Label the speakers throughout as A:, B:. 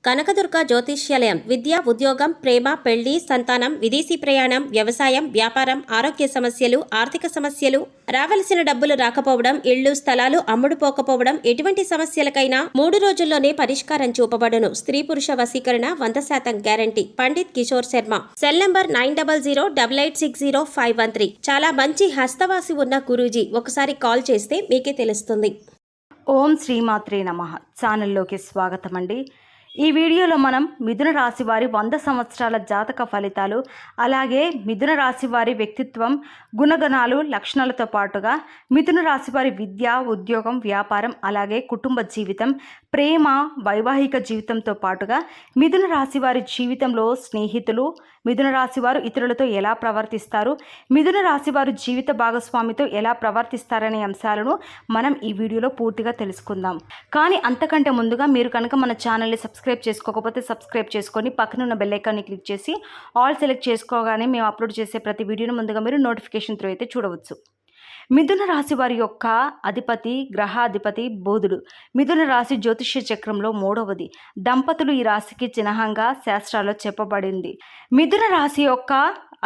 A: కనకదుర్గ జ్యోతిష్యాలయం విద్య, ఉద్యోగం, ప్రేమ, పెళ్లి, సంతానం, విదేశీ ప్రయాణం, వ్యవసాయం, వ్యాపారం, ఆరోగ్య సమస్యలు, ఆర్థిక సమస్యలు, రావలసిన డబ్బులు రాకపోవడం, ఇళ్లు స్థలాలు అమ్ముడుపోకపోవడం, ఎటువంటి సమస్యలకైనా 3 రోజుల్లోనే పరిష్కారం చూపబడును. స్త్రీ పురుష వశీకరణ 100% guarantee. Pandit Kishore Sharma. Cell number 9008860513. చాలా మంచి హస్తవాసి ఉన్న గురూజీ. ఒకసారి కాల్ చేస్తే మీకే తెలుస్తుంది.
B: ఓం శ్రీమాత్రే నమః. ఛానల్లోకి స్వాగతం అండి. ఈ వీడియోలో మనం మిథున రాశి వారి 100 సంవత్సరాల జాతక ఫలితాలు, అలాగే మిథున రాశి వారి వ్యక్తిత్వం, గుణగణాలు, లక్షణాలతో పాటుగా మిథున రాశి వారి విద్య, ఉద్యోగం, వ్యాపారం, అలాగే కుటుంబ జీవితం, ప్రేమ, వైవాహిక జీవితంతో పాటుగా మిథున రాశి వారి జీవితంలో స్నేహితులు, మిథున రాశి వారు ఇతరులతో ఎలా ప్రవర్తిస్తారు, మిథున రాశి వారు జీవిత భాగస్వామితో ఎలా ప్రవర్తిస్తారనే అంశాలను మనం ఈ వీడియోలో పూర్తిగా తెలుసుకుందాం. కానీ అంతకంటే ముందుగా మీరు కనుక మన ఛానల్ని సబ్స్క్రైబ్ చేసుకోకపోతే సబ్స్క్రైబ్ చేసుకొని పక్కన ఉన్న బెల్ ఐకాన్ని క్లిక్ చేసి ఆల్ సెలెక్ట్ చేసుకోగానే మేము అప్లోడ్ చేసే ప్రతి వీడియోను ముందుగా మీరు నోటిఫికేషన్ త్రూ అయితే చూడవచ్చు. మిథున రాశి వారి యొక్క అధిపతి, గ్రహాధిపతి బుధుడు. మిథున రాశి జ్యోతిష్య చక్రంలో 3వది. దంపతులు ఈ రాశికి చిహ్నంగా శాస్త్రాల్లో చెప్పబడింది. మిథున రాశి యొక్క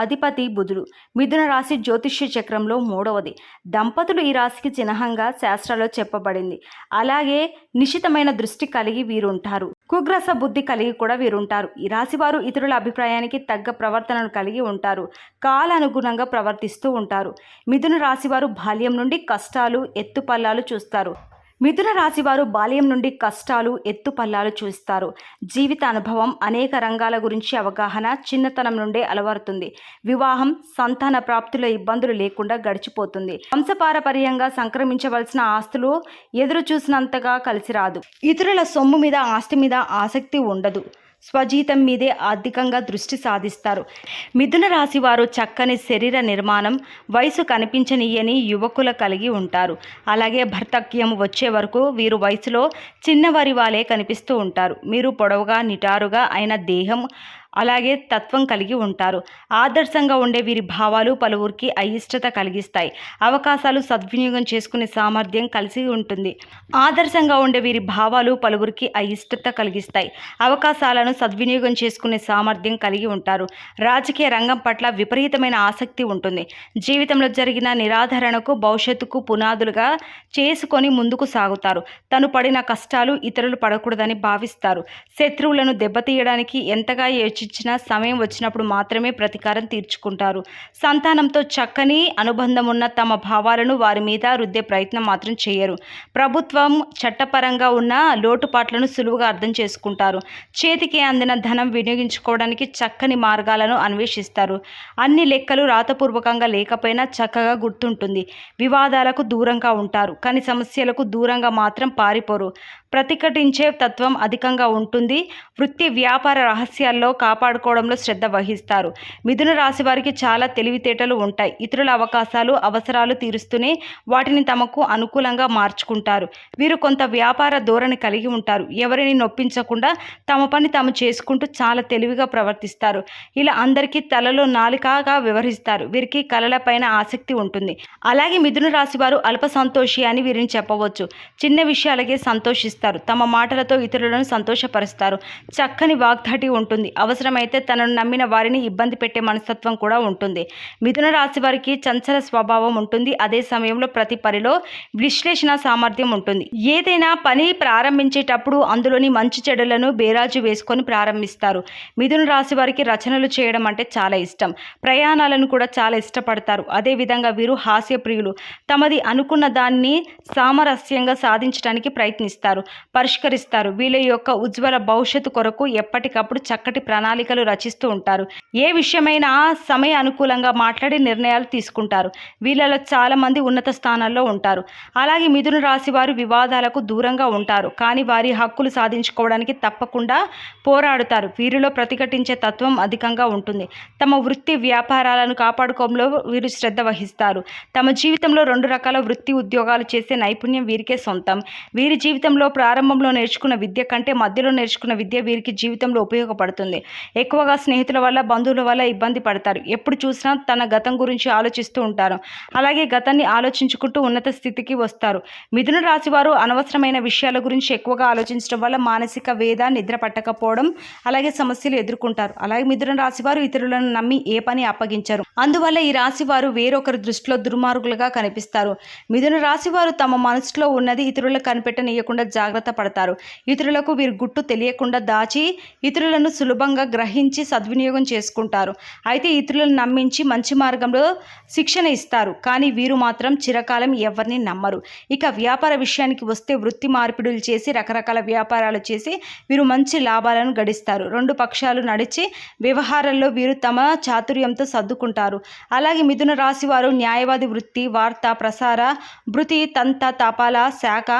B: అధిపతి బుధుడు. మిథున రాశి జ్యోతిష్య చక్రంలో 3వది. దంపతులు ఈ రాశికి చిహ్నంగా శాస్త్రాల్లో చెప్పబడింది. అలాగే నిశితమైన దృష్టి కలిగి వీరుంటారు. కుగ్రస బుద్ధి కలిగి కూడా వీరుంటారు. ఈ రాశి వారు ఇతరుల అభిప్రాయానికి తగ్గ ప్రవర్తనను కలిగి ఉంటారు. కాలానుగుణంగా ప్రవర్తిస్తూ ఉంటారు. మిథున రాశి వారు బాల్యం నుండి కష్టాలు, ఎత్తుపల్లాలు చూస్తారు. మిథున రాశి వారు బాల్యం నుండి కష్టాలు, ఎత్తుపల్లాలు చూస్తారు. జీవిత అనుభవం, అనేక రంగాల గురించి అవగాహన చిన్నతనం నుండే అలవరుతుంది. వివాహం, సంతాన ప్రాప్తిలో ఇబ్బందులు లేకుండా గడిచిపోతుంది. వంశపారపర్యంగా సంక్రమించవలసిన ఆస్తులు ఎదురు చూసినంతగా కలిసి రాదు. ఇతరుల సొమ్ము మీద, ఆస్తి మీద ఆసక్తి ఉండదు. స్వజీతం మీదే అధికంగా దృష్టి సాధిస్తారు. మిథున రాశి వారు చక్కని శరీర నిర్మాణం, వయసు కనిపించనీయని యువకుల కలిగి ఉంటారు. అలాగే భర్తక్యం వచ్చే వరకు వీరు వయసులో చిన్నవారి వాళ్ళే కనిపిస్తూ ఉంటారు. మీరు పొడవుగా, నిటారుగా అయిన దేహం, అలాగే తత్వం కలిగి ఉంటారు. ఆదర్శంగా ఉండే వీరి భావాలు పలువురికి అయిష్టత కలిగిస్తాయి. అవకాశాలు సద్వినియోగం చేసుకునే సామర్థ్యం కలిసి ఉంటుంది. ఆదర్శంగా ఉండే వీరి భావాలు పలువురికి అయిష్టత కలిగిస్తాయి. అవకాశాలను సద్వినియోగం చేసుకునే సామర్థ్యం కలిగి ఉంటారు. రాజకీయ రంగం పట్ల విపరీతమైన ఆసక్తి ఉంటుంది. జీవితంలో జరిగిన నిరాధరణకు భవిష్యత్తుకు పునాదులుగా చేసుకొని ముందుకు సాగుతారు. తను పడిన కష్టాలు ఇతరులు పడకూడదని భావిస్తారు. శత్రువులను దెబ్బతీయడానికి ఎంతగా ఇచ్చిన సమయం వచ్చినప్పుడు మాత్రమే ప్రతీకారం తీర్చుకుంటారు. సంతానంతో చక్కని అనుబంధం ఉన్న తమ భావాలను వారి మీద రుద్దే ప్రయత్నం మాత్రం చేయరు. ప్రభుత్వం చట్టపరంగా ఉన్న లోటుపాట్లను సులువుగా అర్థం చేసుకుంటారు. చేతికి అందిన ధనం వినియోగించుకోవడానికి చక్కని మార్గాలను అన్వేషిస్తారు. అన్ని లెక్కలు రాతపూర్వకంగా లేకపోయినా చక్కగా గుర్తుంటుంది. వివాదాలకు దూరంగా ఉంటారు, కానీ సమస్యలకు దూరంగా మాత్రం పారిపోరు. ప్రతిఘటించే తత్వం అధికంగా ఉంటుంది. వృత్తి వ్యాపార రహస్యాల్లో కాపాడుకోవడంలో శ్రద్ధ వహిస్తారు. మిథున రాశి వారికి చాలా తెలివితేటలు ఉంటాయి. ఇతరుల అవకాశాలు, అవసరాలు తీరుస్తూనే వాటిని తమకు అనుకూలంగా మార్చుకుంటారు. వీరు కొంత వ్యాపార ధోరణి కలిగి ఉంటారు. ఎవరిని నొప్పించకుండా తమ పని తాము చేసుకుంటూ చాలా తెలివిగా ప్రవర్తిస్తారు. ఇలా అందరికీ తలలో నాలికగా వ్యవహరిస్తారు. వీరికి కళలపైన ఆసక్తి ఉంటుంది. అలాగే మిథున రాశి వారు అల్ప సంతోషి అని వీరిని చెప్పవచ్చు. చిన్న విషయాలకే సంతోషిస్తారు. తమ మాటలతో ఇతరులను సంతోషపరుస్తారు. చక్కని వాగ్దాటి ఉంటుంది. అవసరమైతే తనను నమ్మిన వారిని ఇబ్బంది పెట్టే మనస్తత్వం కూడా ఉంటుంది. మిథున రాశి వారికి చంచల స్వభావం ఉంటుంది. అదే సమయంలో ప్రతి పనిలో విశ్లేషణ సామర్థ్యం ఉంటుంది. ఏదైనా పని ప్రారంభించేటప్పుడు అందులోని మంచి చెడులను బేరాజు వేసుకొని ప్రారంభిస్తారు. మిథున రాశి వారికి రచనలు చేయడం అంటే చాలా ఇష్టం. ప్రయాణాలను కూడా చాలా ఇష్టపడతారు. అదేవిధంగా వీరు హాస్యప్రియులు. తమది అనుకున్న దాన్ని సామరస్యంగా సాధించడానికి ప్రయత్నిస్తారు, పరిష్కరిస్తారు. వీళ్ళ యొక్క ఉజ్వల భవిష్యత్తు కొరకు ఎప్పటికప్పుడు చక్కటి ప్రణాళికలు రచిస్తూ ఉంటారు. ఏ విషయమైనా సమయ అనుకూలంగా మాట్లాడి నిర్ణయాలు తీసుకుంటారు. వీళ్ళలో చాలా మంది ఉన్నత స్థానాల్లో ఉంటారు. అలాగే మిథున రాశి వారు వివాదాలకు దూరంగా ఉంటారు, కానీ వారి హక్కులు సాధించుకోవడానికి తప్పకుండా పోరాడుతారు. వీరిలో ప్రతిఘటించే తత్వం అధికంగా ఉంటుంది. తమ వృత్తి వ్యాపారాలను కాపాడుకోవడంలో వీరు శ్రద్ధ వహిస్తారు. తమ జీవితంలో 2 రకాల వృత్తి ఉద్యోగాలు చేసే నైపుణ్యం వీరికే సొంతం. వీరి జీవితంలో ప్రారంభంలో నేర్చుకున్న విద్య కంటే మధ్యలో నేర్చుకున్న విద్య వీరికి జీవితంలో ఉపయోగపడుతుంది. ఎక్కువగా స్నేహితుల వల్ల బంధువుల వల్ల ఇబ్బంది పడతారు. ఎప్పుడు చూసినా తన గతం గురించి ఆలోచిస్తూ ఉంటారు. అలాగే గతాన్ని ఆలోచించుకుంటూ ఉన్నత స్థితికి వస్తారు. మిథున రాశి వారు అనవసరమైన విషయాల గురించి ఎక్కువగా ఆలోచించడం వల్ల మానసిక వేద, నిద్ర పట్టకపోవడం అలాగే సమస్యలు ఎదుర్కొంటారు. అలాగే మిథున రాశి వారు ఇతరులను నమ్మి ఏ పని అప్పగించరు. అందువల్ల ఈ రాశి వారు వేరొకరి దృష్టిలో దుర్మార్గులుగా కనిపిస్తారు. మిథున రాశి వారు తమ మనసులో ఉన్నది ఇతరులకు కనిపెట్టనీయకుండా జాగ్రత్త పడతారు. ఇతరులకు వీరి గుట్టు తెలియకుండా దాచి ఇతరులను సులభంగా గ్రహించి సద్వినియోగం చేసుకుంటారు. అయితే ఇతరులను నమ్మించి మంచి మార్గంలో శిక్షణ ఇస్తారు. కానీ వీరు మాత్రం చిరకాలం ఎవరిని నమ్మరు. ఇక వ్యాపార విషయానికి వస్తే వృత్తి మార్పిడులు చేసి రకరకాల వ్యాపారాలు చేసి వీరు మంచి లాభాలను గడిస్తారు. రెండు పక్షాలు నడిచి వ్యవహారాల్లో వీరు తమ చాతుర్యంతో సర్దుకుంటారు. అలాగే మిథున రాశి వారు న్యాయవాది వృత్తి, వార్తా ప్రసార భృతి, తంత తపాల శాఖ,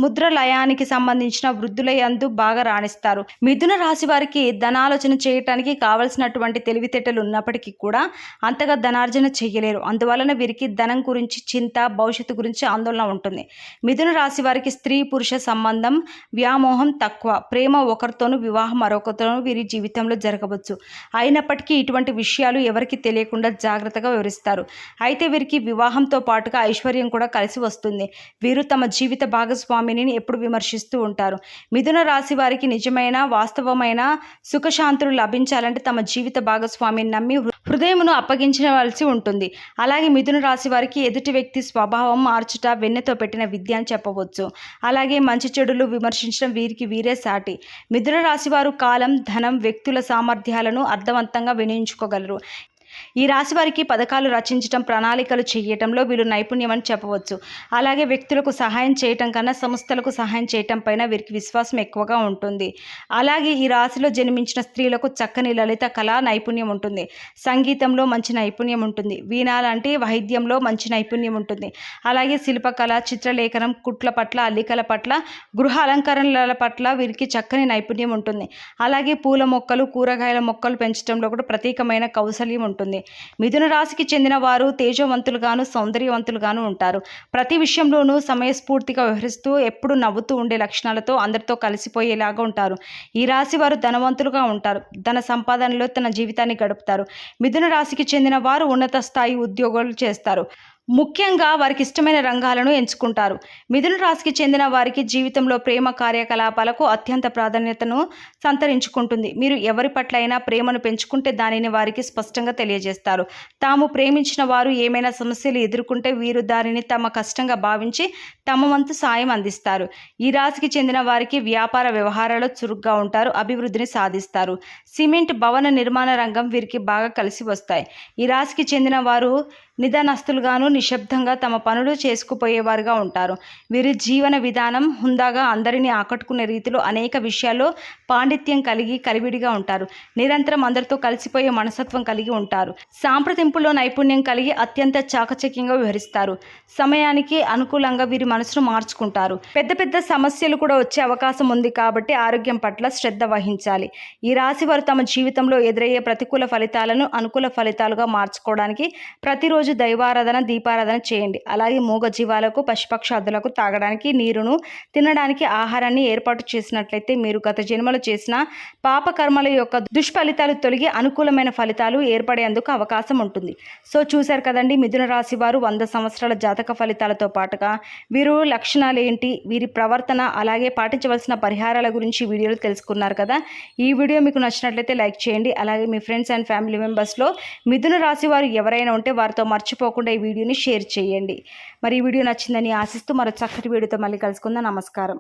B: ముద్రలయానికి సంబంధించిన వృద్ధులయందు బాగా రాణిస్తారు. మిథున రాశి వారికి ధనాలోచన చేయటానికి కావలసినటువంటి తెలివితేటలు ఉన్నప్పటికీ కూడా అంతగా ధనార్జన చేయలేరు. అందువలన వీరికి ధనం గురించి చింత, భవిష్యత్తు గురించి ఆందోళన ఉంటుంది. మిథున రాశి వారికి స్త్రీ పురుష సంబంధం వ్యామోహం తక్కువ. ప్రేమ ఒకరితోనూ, వివాహం మరొకరితోనూ వీరి జీవితంలో జరగవచ్చు. అయినప్పటికీ ఇటువంటి విషయాలు ఎవరికి తెలియకుండా జాగ్రత్తగా వివరిస్తారు. అయితే వీరికి వివాహంతో పాటుగా ఐశ్వర్యం కూడా కలిసి వస్తుంది. వీరు తమ జీవిత భాగస్వామిని ఎప్పుడు విమర్శిస్తూ ఉంటారు. మిథున రాశి వారికి నిజమైన వాస్తవమైన సుఖశాంతులు లభించాలంటే తమ జీవిత భాగస్వామిని నమ్మి హృదయమును అప్పగించవలసి ఉంటుంది. అలాగే మిథున రాశి వారికి ఎదుటి వ్యక్తి స్వభావం మార్చుట వెన్నెతో పెట్టిన విద్య అని చెప్పవచ్చు. అలాగే మంచి చెడులు విమర్శించడం వీరికి వీరే సాటి. మిథున రాశి వారు కాలం, ధనం, వ్యక్తుల సామర్థ్యాలను అర్థవంతంగా వినియోగించుకోగలరు. ఈ రాశి వారికి పథకాలు రచించడం, ప్రణాళికలు చేయటంలో వీళ్ళు నైపుణ్యం అని చెప్పవచ్చు. అలాగే వ్యక్తులకు సహాయం చేయటం కన్నా సంస్థలకు సహాయం చేయటం పైన వీరికి విశ్వాసం ఎక్కువగా ఉంటుంది. అలాగే ఈ రాశిలో జన్మించిన స్త్రీలకు చక్కని లలిత కళా నైపుణ్యం ఉంటుంది. సంగీతంలో మంచి నైపుణ్యం ఉంటుంది. వీణ లాంటి వైద్యంలో మంచి నైపుణ్యం ఉంటుంది. అలాగే శిల్పకళ, చిత్రలేఖనం, కుట్ల పట్ల, అల్లికల పట్ల, గృహ అలంకరణల పట్ల వీరికి చక్కని నైపుణ్యం ఉంటుంది. అలాగే పూల మొక్కలు, కూరగాయల మొక్కలు పెంచడంలో కూడా ప్రత్యేకమైన కౌశల్యం ఉంటుంది. మిథున రాశికి చెందిన వారు తేజవంతులుగాను, సౌందర్యవంతులుగాను ఉంటారు. ప్రతి విషయంలోనూ సమయస్ఫూర్తిగా వ్యవహరిస్తూ ఎప్పుడు నవ్వుతూ ఉండే లక్షణాలతో అందరితో కలిసిపోయేలాగా ఉంటారు. ఈ రాశి వారు ధనవంతులుగా ఉంటారు. ధన సంపాదనలో తన జీవితాన్ని గడుపుతారు. మిథున రాశికి చెందిన వారు ఉన్నత స్థాయి ఉద్యోగాలు చేస్తారు. ముఖ్యంగా వారికి ఇష్టమైన రంగాలను ఎంచుకుంటారు. మిథున రాశికి చెందిన వారికి జీవితంలో ప్రేమ కార్యకలాపాలకు అత్యంత ప్రాధాన్యతను సంతరించుకుంటుంది. మీరు ఎవరి పట్ల అయినా ప్రేమను పెంచుకుంటే దానిని వారికి స్పష్టంగా తెలియజేస్తారు. తాము ప్రేమించిన వారు ఏమైనా సమస్యలు ఎదుర్కొంటే వీరు దానిని తమ కష్టంగా భావించి తమ వంతు సాయం అందిస్తారు. ఈ రాశికి చెందిన వారికి వ్యాపార వ్యవహారాల్లో చురుగ్గా ఉంటారు. అభివృద్ధిని సాధిస్తారు. సిమెంట్, భవన నిర్మాణ రంగం వీరికి బాగా కలిసి వస్తాయి. ఈ రాశికి చెందిన వారు నిదానస్తులుగాను, నిశ్శబ్దంగా తమ పనులు చేసుకుపోయేవారుగా ఉంటారు. వీరి జీవన విధానం హుందాగా అందరినీ ఆకట్టుకునే రీతిలో అనేక విషయాల్లో పాండిత్యం కలిగి కలివిడిగా ఉంటారు. నిరంతరం అందరితో కలిసిపోయే మనస్తత్వం కలిగి ఉంటారు. సాంప్రదింపులో నైపుణ్యం కలిగి అత్యంత చాకచక్యంగా వ్యవహరిస్తారు. సమయానికి అనుకూలంగా వీరి మనసును మార్చుకుంటారు. పెద్ద పెద్ద సమస్యలు కూడా వచ్చే అవకాశం ఉంది కాబట్టి ఆరోగ్యం పట్ల శ్రద్ధ వహించాలి. ఈ రాశి వారు తమ జీవితంలో ఎదురయ్యే ప్రతికూల ఫలితాలను అనుకూల ఫలితాలుగా మార్చుకోవడానికి ప్రతిరోజు దైవారాధన, దీపారాధన చేయండి. అలాగే మూగ జీవాలకు, పశుపక్షాదులకు తాగడానికి నీరును, తినడానికి ఆహారాన్ని ఏర్పాటు చేసినట్లయితే మీరు గత జన్మలో చేసిన పాపకర్మల యొక్క దుష్ఫలితాలు తొలగి అనుకూలమైన ఫలితాలు ఏర్పడేందుకు అవకాశం ఉంటుంది. సో చూశారు కదండి, మిథున రాశి వారు 100 సంవత్సరాల జాతక ఫలితాలతో పాటుగా వీరు లక్షణాలు ఏంటి, వీరి ప్రవర్తన, అలాగే పాటించవలసిన పరిహారాల గురించి వీడియోలు తెలుసుకున్నారు కదా. ఈ వీడియో మీకు నచ్చినట్లయితే లైక్ చేయండి. అలాగే మీ ఫ్రెండ్స్ అండ్ ఫ్యామిలీ మెంబర్స్లో మిథున రాశి వారు ఎవరైనా ఉంటే వారితో మర్చిపోకుండా ఈ వీడియోని షేర్ చేయండి. మరి ఈ వీడియో నచ్చిందని ఆశిస్తూ మరో చక్కటి వీడియోతో మళ్ళీ కలుసుకుందాం. నమస్కారం.